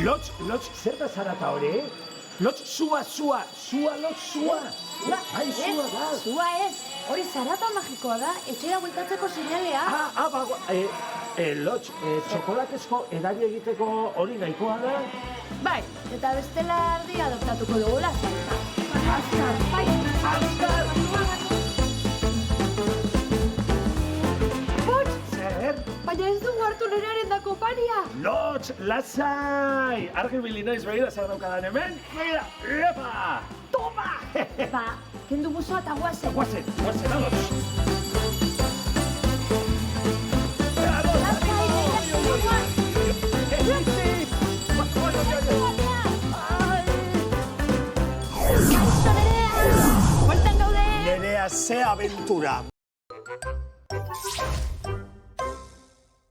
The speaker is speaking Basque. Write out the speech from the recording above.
Lotz, zer da zarata hori? Lotz, sua. Ai, sua da. Sua ez, hori zarata magikoa da, etxera bueltatzeko sinalea. Lotz, txokolatezko edari egiteko hori nahikoa da? Bai, eta bestela ardi adoptatuko dugula zarata. Azkar, bai. Azkar! Putz, Zer? baina ez dugu hartu nerearen dako paria. Lotz, lasai! Argi bili naiz begira zer daukadan hemen. Begira, epa! Toma! Ba, kendu buzoa eta guazen. Guazen, Lotz. Bueltan gaude! Nerea, ze aventura.